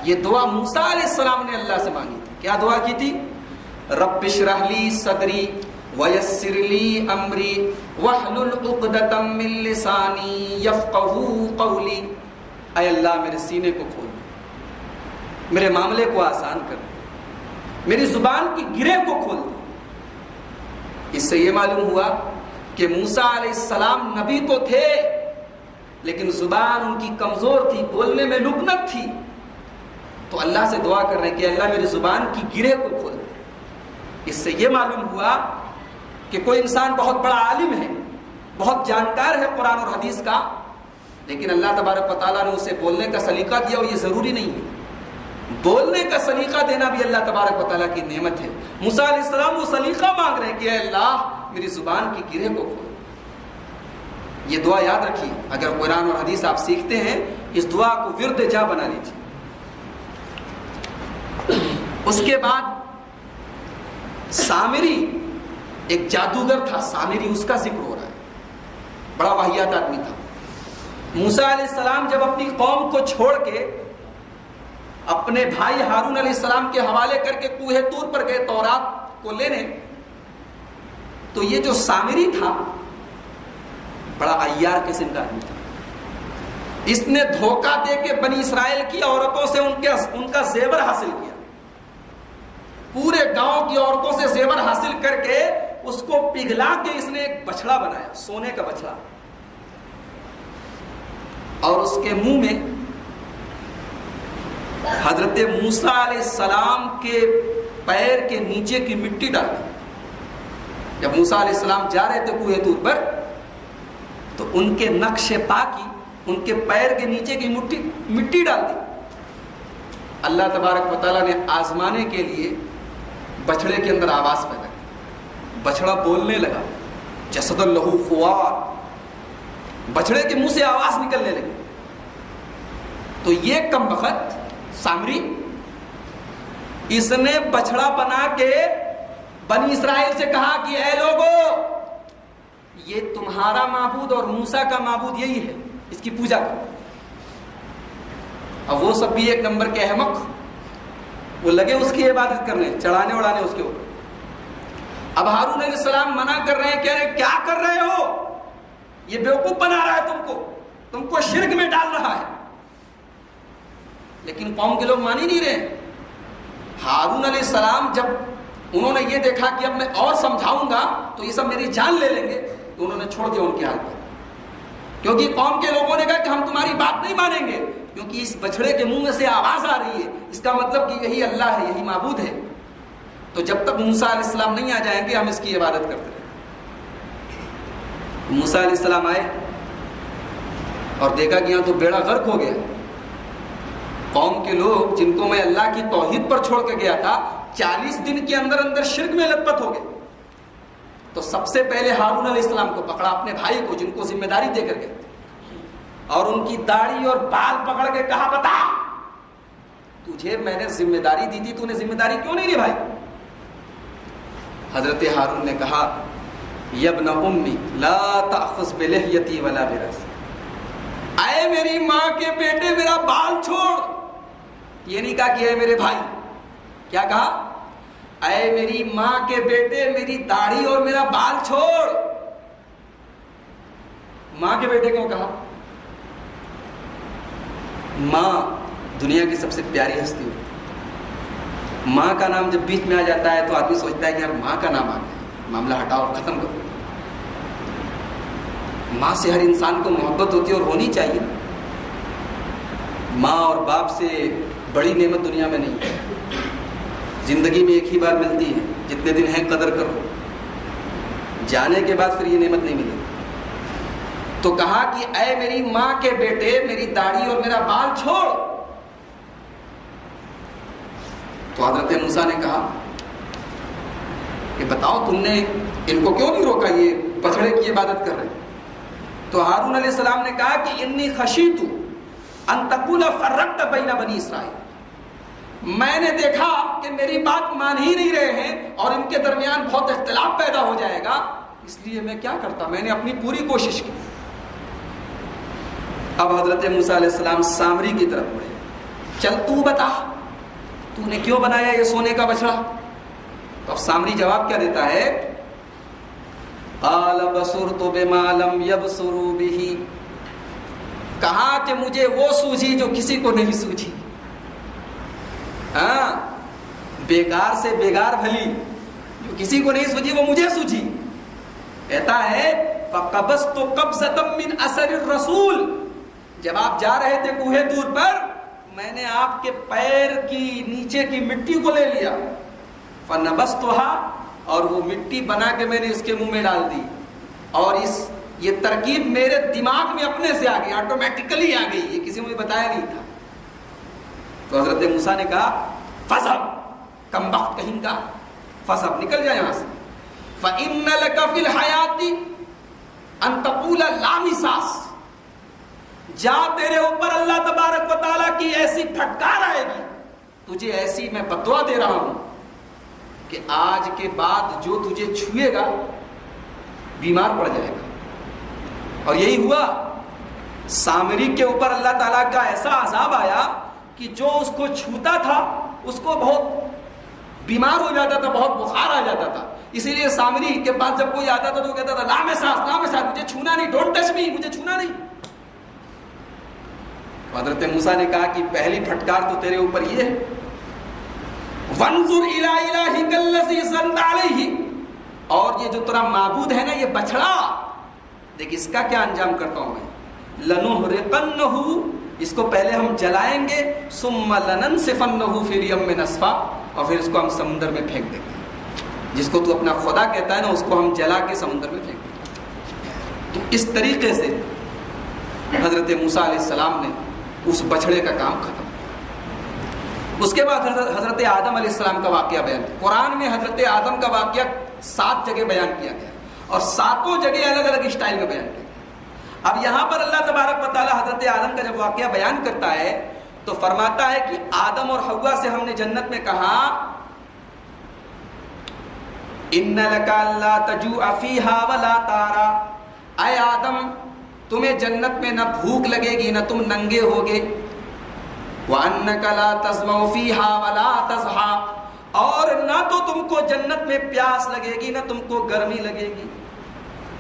یہ دعا موسیٰ علیہ السلام نے اللہ سے مانگی تھی. کیا دعا کی تھی؟ رب اشرح لی صدری ویسر لی امری واحلل عقدۃ من لسانی یفقہوا قولی. اے اللہ میرے سینے کو کھول دے، میرے معاملے کو آسان کر دے، میری زبان کی گرہ کو کھول دے. اس سے یہ معلوم ہوا کہ موسیٰ علیہ السلام نبی تو تھے لیکن زبان ان کی کمزور تھی، بولنے میں لکنت تھی. تو اللہ سے دعا کر رہے ہیں کہ اللہ میری زبان کی گرہ کو کھول دے. اس سے یہ معلوم ہوا کہ کوئی انسان بہت بڑا عالم ہے، بہت جانکار ہے قرآن اور حدیث کا، لیکن اللہ تبارک و تعالیٰ نے اسے بولنے کا سلیقہ دیا اور یہ ضروری نہیں ہے. بولنے کا سلیقہ دینا بھی اللہ تبارک و تعالیٰ کی نعمت ہے. موسیٰ علیہ السلام وہ سلیقہ مانگ رہے ہیں کہ اے اللہ میری زبان کی گرہ کو کھول. یہ دعا یاد رکھیے، اگر قرآن اور حدیث آپ سیکھتے ہیں اس دعا کو ورد جا بنا لیجیے. اس کے بعد سامری ایک جادوگر تھا، سامری اس کا ذکر ہو رہا ہے. بڑا واہیات آدمی تھا. موسیٰ علیہ السلام جب اپنی قوم کو چھوڑ کے اپنے بھائی ہارون علیہ السلام کے حوالے کر کے کوہ طور پر گئے تورات کو لینے، تو یہ جو سامری تھا بڑا عیار قسم کا آدمی تھا. اس نے دھوکہ دے کے بنی اسرائیل کی عورتوں سے ان کا زیور حاصل کیا. پورے گاؤں کی عورتوں سے زیور حاصل کر کے اس کو پگھلا کے اس نے ایک بچڑا بنایا، سونے کا بچڑا، اور اس کے منہ میں حضرت موسیٰ علیہ السلام کے پیر کے نیچے کی مٹی ڈال دی. جب موسیٰ علیہ السلام جا رہے تھے کوہ طور پر تو ان کے نقش پا کی ان کے پیر کے نیچے کی مٹی ڈال دی. اللہ تبارک و تعالیٰ نے آزمانے کے لیے بچڑے کے اندر آواز پیدا کی. بچڑا بولنے لگا، جسد لہو خوار، بچڑے کے منہ سے آواز نکلنے لگی. تو یہ کم بخت سامری اس نے بچڑا بنا کے بنی اسرائیل سے کہا کہ اے لوگو یہ تمہارا معبود اور موسیٰ کا معبود یہی ہے، اس کی پوجا کرو. اب وہ سب بھی ایک نمبر کے احمق، وہ لگے اس کی عبادت کرنے، چڑھانے اڑانے اس کے اوپر. اب ہارون علیہ السلام منع کر رہے ہیں، کہہ رہے ہیں کیا کر رہے ہو، یہ بیوقوف بنا رہا ہے تم کو شرک میں ڈال رہا ہے. لیکن قوم کے لوگ مان ہی نہیں رہے. ہارون علیہ السلام جب انہوں نے یہ دیکھا کہ اب میں اور سمجھاؤں گا تو یہ سب میری جان لے لیں گے، تو انہوں نے چھوڑ دیا ان کی حال پر. کیونکہ قوم کے لوگوں نے کہا کہ ہم تمہاری بات نہیں مانیں گے، کیونکہ اس بچڑے کے منہ میں سے آواز آ رہی ہے، اس کا مطلب کہ یہی اللہ ہے، یہی معبود ہے. تو جب تک موسیٰ علیہ السلام نہیں آ جائیں گے ہم اس کی عبادت کرتے رہیں. موسیٰ علیہ السلام آئے اور دیکھا کہ یہاں تو بیڑا غرق ہو گیا. قوم کے لوگ جن کو میں اللہ کی توحید پر چھوڑ کے گیا تھا 40 دن کے اندر اندر شرک میں لت پت ہو گئے. تو سب سے پہلے ہارون علیہ السلام کو پکڑا، اپنے بھائی کو جن کو ذمہ داری دے کر گئے تھے، اور ان کی داڑھی اور بال پکڑ کے کہا بتا تجھے میں نے ذمہ داری دی تھی، تو نے ذمہ داری کیوں نہیں نبھائی؟ حضرت ہارون نے کہا یبن امی لا تأخذ بلحیتی ولا برأسی، اے میری ماں کے بیٹے میرا بال چھوڑ. یہ نہیں کہا کہ اے میرے بھائی، کیا کہا؟ اے میری ماں کے بیٹے میری داڑھی اور میرا بال چھوڑ. ماں کے بیٹے کیوں کہا؟ ماں دنیا کی سب سے پیاری ہستی ہوتی ہے. ماں کا نام جب بیچ میں آ جاتا ہے تو آدمی سوچتا ہے کہ یار ماں کا نام آ گیا، معاملہ ہٹاؤ اور ختم کرو. ماں سے ہر انسان کو محبت ہوتی ہے اور ہونی چاہیے. ماں اور باپ سے بڑی نعمت دنیا میں نہیں ہے. زندگی میں ایک ہی بار ملتی ہے، جتنے دن ہیں قدر کرو، جانے کے بعد پھر یہ نعمت نہیں ملے. تو کہا کہ اے میری ماں کے بیٹے میری داڑھی اور میرا بال چھوڑ. تو حضرت موسیٰ نے کہا کہ بتاؤ تم نے ان کو کیوں نہیں روکا، یہ بچڑے کی عبادت کر رہے. تو ہارون علیہ السلام نے کہا کہ انی خشیت ان تقول فرقت بین بنی اسرائیل، میں نے دیکھا کہ میری بات مان ہی نہیں رہے ہیں اور ان کے درمیان بہت اختلاف پیدا ہو جائے گا، اس لیے میں کیا کرتا، میں نے اپنی پوری کوشش کی۔ اب حضرت موسیٰ علیہ السلام سامری کی طرف بڑھے، چل تو بتا تو نے کیوں بنایا یہ سونے کا بچڑا؟ تو اب سامری جواب کیا دیتا ہے، قال بصرت بما لم يبصروا به، کہا کہ مجھے وہ سوجھی جو کسی کو نہیں سوجھی۔ ہاں، بیکار سے بیکار بھلی جو کسی کو نہیں سوجھی وہ مجھے سوجھی۔ کہتا ہے فقبضت قبضة من اثر الرسول، جب آپ جا رہے تھے کوہ طور پر، میں نے آپ کے پیر کی نیچے کی مٹی کو لے لیا، فنبذتها، اور وہ مٹی بنا کے میں نے اس کے منہ میں ڈال دی، اور یہ ترکیب میرے دماغ میں اپنے سے آ گئی، آٹومیٹکلی آ گئی، یہ کسی نے بتایا نہیں تھا۔ تو حضرت موسیٰ نے کہا فذهب، کم بخت کہیں کا، فذهب، نکل جائے یہاں سے، فإن لك في الحياة أن تقول لا مساس، جا تیرے اوپر اللہ تبارک و تعالیٰ کی ایسی پھٹکار آئے گی، تجھے ایسی میں بدعا دے رہا ہوں کہ آج کے بعد جو تجھے چھوئے گا بیمار پڑ جائے گا۔ اور یہی ہوا، سامری کے اوپر اللہ تعالیٰ کا ایسا عذاب آیا کہ جو اس کو چھوتا تھا اس کو بہت بیمار ہو جاتا تھا، بہت بخار آ جاتا تھا۔ اسی لیے سامری کے پاس جب کوئی آتا تھا تو کہتا تھا لا مساس، لا مساس، مجھے چھونا نہیں، ڈونٹ ٹچ می، مجھے چھونا نہیں۔ حضرت موسیٰ نے کہا کہ پہلی پھٹکار تو تیرے اوپر یہ ہے، وانظر الی الہک الذی ظلت علیہ، اور یہ جو تیرا معبود ہے نا یہ بچڑا، دیکھ اس کا کیا انجام کرتا ہوں میں، لنحرقنہ، اس کو پہلے ہم جلائیں گے، ثم لننسفنہ فی الیم نسفا، اور پھر اس کو ہم سمندر میں پھینک دیں گے، جس کو تو اپنا خدا کہتا ہے نا اس کو ہم جلا کے سمندر میں پھینک دیں گے۔ تو اس طریقے سے حضرت موسیٰ علیہ السلام نے اس بچڑے کا کام ختم۔ اس کے بعد حضرت آدم علیہ السلام کا واقعہ بیان، قرآن میں حضرت آدم کا واقعہ 7 جگہ بیان کیا گیا اور 7 جگہ الگ الگ اسٹائل میں بیان کیا گیا۔ اب یہاں پر اللہ تبارک و تعالیٰ حضرت آدم کا جب واقعہ بیان کرتا ہے تو فرماتا ہے کہ آدم اور حوا سے ہم نے جنت میں کہا ان لک الا تجوع فیہا ولا تعری، اے آدم تمہیں جنت میں نہ بھوک لگے گی نہ تم ننگے ہوگے، وَأَنَّكَ لَا تَظْمَأُ فِيهَا وَلَا تَضْحَىٰ، اور نہ تو تم کو جنت میں پیاس لگے گی نہ تم کو گرمی لگے گی۔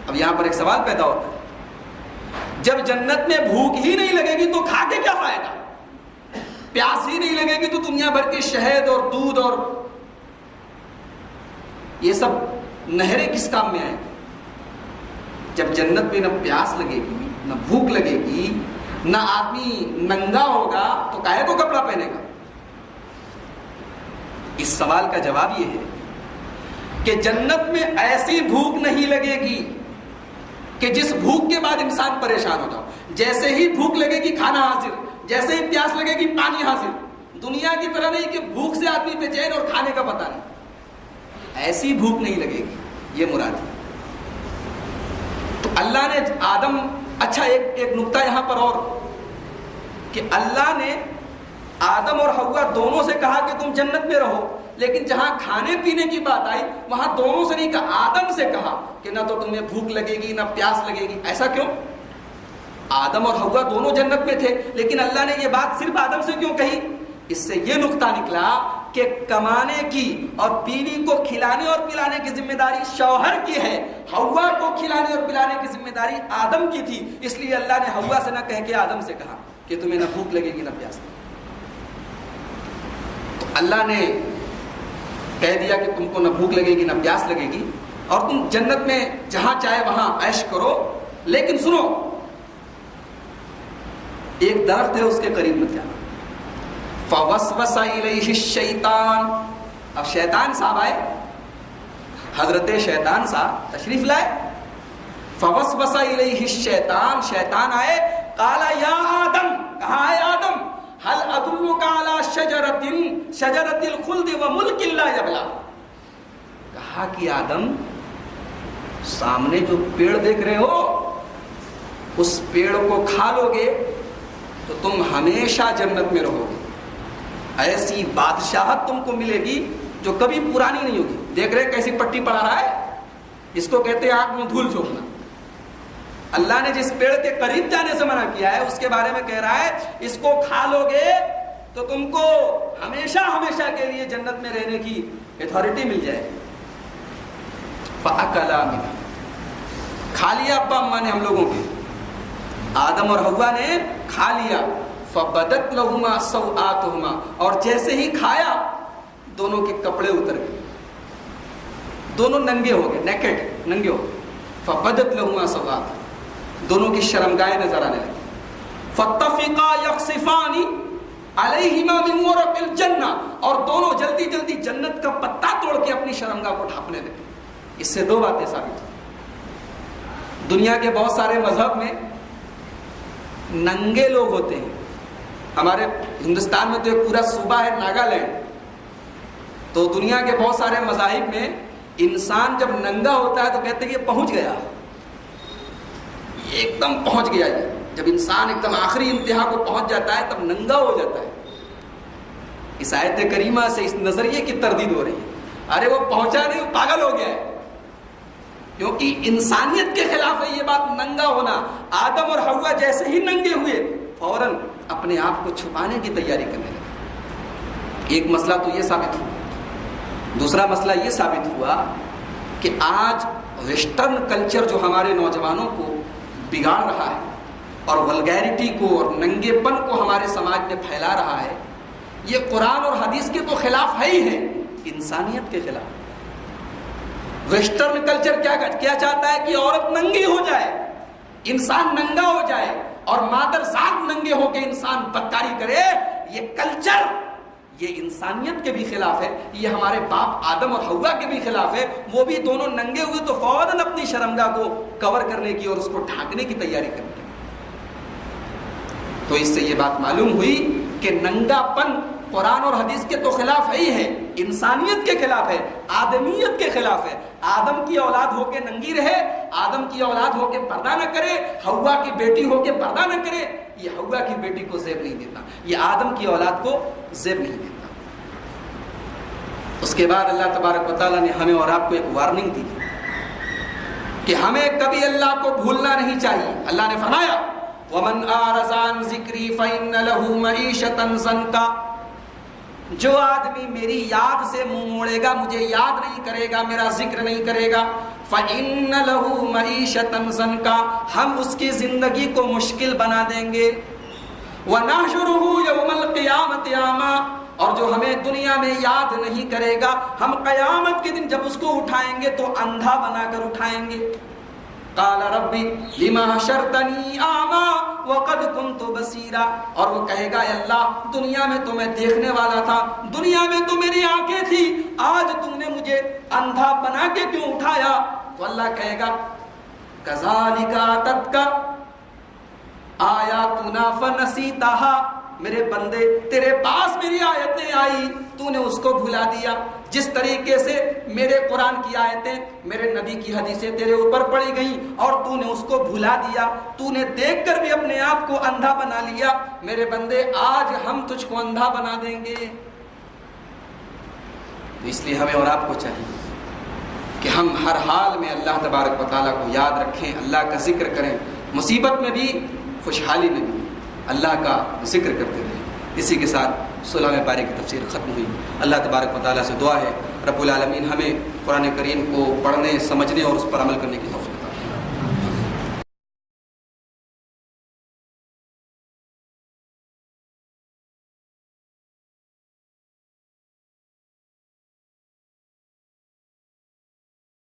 اب یہاں پر ایک سوال پیدا ہوتا ہے، جب جنت میں بھوک ہی نہیں لگے گی تو کھا کے کیا فائدہ، پیاس ہی نہیں لگے گی تو دنیا بھر کے شہد اور دودھ اور یہ سب نہریں کس کام میں آئیں گی؟ جب جنت میں نہ پیاس لگے گی نہ بھوک لگے گی نہ آدمی ننگا ہوگا تو کاہے کو کپڑا پہنے گا؟ اس سوال کا جواب یہ ہے کہ جنت میں ایسی بھوک نہیں لگے گی کہ جس بھوک کے بعد انسان پریشان ہو جاؤ۔ جیسے ہی بھوک لگے گی کھانا حاضر، جیسے ہی پیاس لگے گی پانی حاضر۔ دنیا کی طرح نہیں کہ بھوک سے آدمی بے چین اور کھانے کا پتہ نہیں، ایسی بھوک نہیں لگے گی، یہ مراد ہے۔ تو اللہ نے آدم، اچھا ایک نقطہ یہاں پر اور کہ اللہ نے آدم اور حوا دونوں سے کہا کہ تم جنت میں رہو، لیکن جہاں کھانے پینے کی بات آئی وہاں دونوں سے نہیں کہا، آدم سے کہا کہ نہ تو تمہیں بھوک لگے گی نہ پیاس لگے گی۔ ایسا کیوں؟ آدم اور حوا دونوں جنت میں تھے، لیکن اللہ نے یہ بات صرف آدم سے کیوں کہی؟ اس سے یہ نقطہ نکلا کہ کمانے کی اور بیوی کو کھلانے اور پلانے کی ذمہ داری شوہر کی ہے، حوا کو کھلانے اور پلانے کی ذمہ داری آدم کی تھی، اس لیے اللہ نے حوا سے نہ کہہ کے آدم سے کہا کہ تمہیں نہ بھوک لگے گی نہ پیاس لگے گی۔ تو اللہ نے کہہ دیا کہ تم کو نہ بھوک لگے گی نہ پیاس لگے گی اور تم جنت میں جہاں چاہے وہاں عیش کرو، لیکن سنو ایک درخت ہے اس کے قریب مت جانا۔ فوسوس الیہ الشیطان، اب شیطان صاحب آئے، حضرت شیطان صاحب تشریف لائے۔ فوسوس الیہ الشیطان، شیطان آئے، قال یا آدم، کہا ہے آدم، هل ادلک علی شجرۃ الخلد وملک لا یبلی، کہا کہ آدم سامنے جو پیڑ دیکھ رہے ہو اس پیڑ کو کھا لو گے تو تم ہمیشہ جنت میں رہو گے، ایسی بادشاہت تم کو ملے گی جو کبھی پرانی نہیں ہوگی. دیکھ رہے کیسی پٹی پڑا رہا ہے, اس کو کہتے ہیں آنکھ میں دھول جھونکنا. اللہ نے جس پیڑ کے قریب جانے سے منع کیا ہے اس کے بارے میں کہہ رہا ہے اس کو کھا لو گے تو تم کو ہمیشہ ہمیشہ کے لیے جنت میں رہنے کی اتھارٹی مل جائے. فَأَكَلَا مِنْهَا, کھا لیا ابا اماں نے ہم لوگوں کے, آدم اور حوا نے کھا لیا. فَبَدَتْ لَهُمَا سَوْآتُهُمَا, اور جیسے ہی کھایا دونوں کے کپڑے اتر گئے, دونوں ننگے ہو گئے, نیکڈ, ننگے ہو گئے. فَبَدَتْ لَهُمَا سَوْآتُهُمَا, دونوں کی شرمگاہیں نظر آنے لگی. فَاتَّفِقَا يَخْصِفَانِ عَلَيْهِمَا مِنْ وَرَقِ الْجَنَّةِ, اور دونوں جلدی جلدی جنت کا پتا توڑ کے اپنی شرمگاہ کو ڈھانپنے لگے. اس سے دو باتیں ثابت ہوئی. دنیا کے بہت سارے مذہب میں ننگے لوگ ہوتے ہیں. ہمارے ہندوستان میں تو ایک پورا صوبہ ہے ناگالینڈ, تو دنیا کے بہت سارے مذاہب میں انسان جب ننگا ہوتا ہے تو کہتے ہیں کہ یہ پہنچ گیا, یہ ایک دم پہنچ گیا. جب انسان ایک دم آخری انتہا کو پہنچ جاتا ہے تب ننگا ہو جاتا ہے. اس آیت کریمہ سے اس نظریے کی تردید ہو رہی ہے, ارے وہ پہنچا نہیں, وہ پاگل ہو گیا ہے. کیونکہ انسانیت کے خلاف ہے یہ بات ننگا ہونا. آدم اور حوا جیسے ہی ننگے ہوئے فوراً اپنے آپ کو چھپانے کی تیاری کرنے لگے. ایک مسئلہ تو یہ ثابت ہوا. دوسرا مسئلہ یہ ثابت ہوا کہ آج ویسٹرن کلچر جو ہمارے نوجوانوں کو بگاڑ رہا ہے اور ولگیرٹی کو اور ننگے پن کو ہمارے سماج میں پھیلا رہا ہے, یہ قرآن اور حدیث کے تو خلاف ہے ہی ہے, انسانیت کے خلاف. ویسٹرن کلچر کیا چاہتا ہے کہ عورت ننگی ہو جائے, انسان ننگا ہو جائے, اور مادر ذات ننگے ہو کے انسان بدکاری کرے. یہ کلچر یہ انسانیت کے بھی خلاف ہے, یہ ہمارے باپ آدم اور حوا کے بھی خلاف ہے. وہ بھی دونوں ننگے ہوئے تو فوراً اپنی شرمگاہ کو کور کرنے کی اور اس کو ڈھانکنے کی تیاری کرنے کی. تو اس سے یہ بات معلوم ہوئی کہ ننگا پن قرآن اور حدیث کے تو خلاف ہے ہی ہے, انسانیت کے خلاف ہے, آدمیت کے خلاف ہے. آدم کی اولاد ہو کے ننگی رہے, آدم کی اولاد ہو کے پردہ نہ کرے, حوا کی بیٹی ہو کے پردہ نہ کرے, یہ حوا کی بیٹی کو زیب نہیں دیتا, یہ آدم کی اولاد کو زیب نہیں دیتا. اس کے بعد اللہ تبارک و تعالیٰ نے ہمیں اور آپ کو ایک وارننگ دی کہ ہمیں کبھی اللہ کو بھولنا نہیں چاہیے. اللہ نے فرمایا وَمَنْ أَعْرَضَ عَنْ ذِكْرِي فَإِنَّ لَهُ مَعِيشَةً ضَنْكًا, جو آدمی میری یاد سے منہ موڑے گا, مجھے یاد نہیں کرے گا, میرا ذکر نہیں کرے گا, فَإِنَّ لَهُ مَعِيشَةً ضَنْكًا, ہم اس کی زندگی کو مشکل بنا دیں گے. وَنَحْشُرُهُ يَوْمَ الْقِيَامَةِ أَعْمَىٰ, اور جو ہمیں دنیا میں یاد نہیں کرے گا, ہم قیامت کے دن جب اس کو اٹھائیں گے تو اندھا بنا کر اٹھائیں گے. قال ربی لما حشرتنی اعمیٰ وقد كنت بصیرا, اور وہ کہے گا اے اللہ دنیا میں تو میں دیکھنے والا تھا, دنیا میں تو میری آنکھیں تھی, آج تم نے مجھے اندھا بنا کے کیوں اٹھایا؟ تو اللہ کہے گا کذالک اتتک آیاتنا فنسیتها, میرے بندے تیرے پاس میری آیتیں آئی, تو نے اس کو بھلا دیا. جس طریقے سے میرے قرآن کی آیتیں, میرے نبی کی حدیثیں تیرے اوپر پڑی گئیں اور تو نے اس کو بھلا دیا, تو نے دیکھ کر بھی اپنے آپ کو اندھا بنا لیا. میرے بندے آج ہم تجھ کو اندھا بنا دیں گے. تو اس لیے ہمیں اور آپ کو چاہیے کہ ہم ہر حال میں اللہ تبارک و تعالیٰ کو یاد رکھیں, اللہ کا ذکر کریں, مصیبت میں بھی خوشحالی میں بھی اللہ کا ذکر کرتے رہیں. اسی کے ساتھ 16ویں پارے کی تفسیر ختم ہوئی. اللہ تبارک و تعالیٰ سے دعا ہے رب العالمین ہمیں قرآن کریم کو پڑھنے, سمجھنے اور اس پر عمل کرنے کی توفیق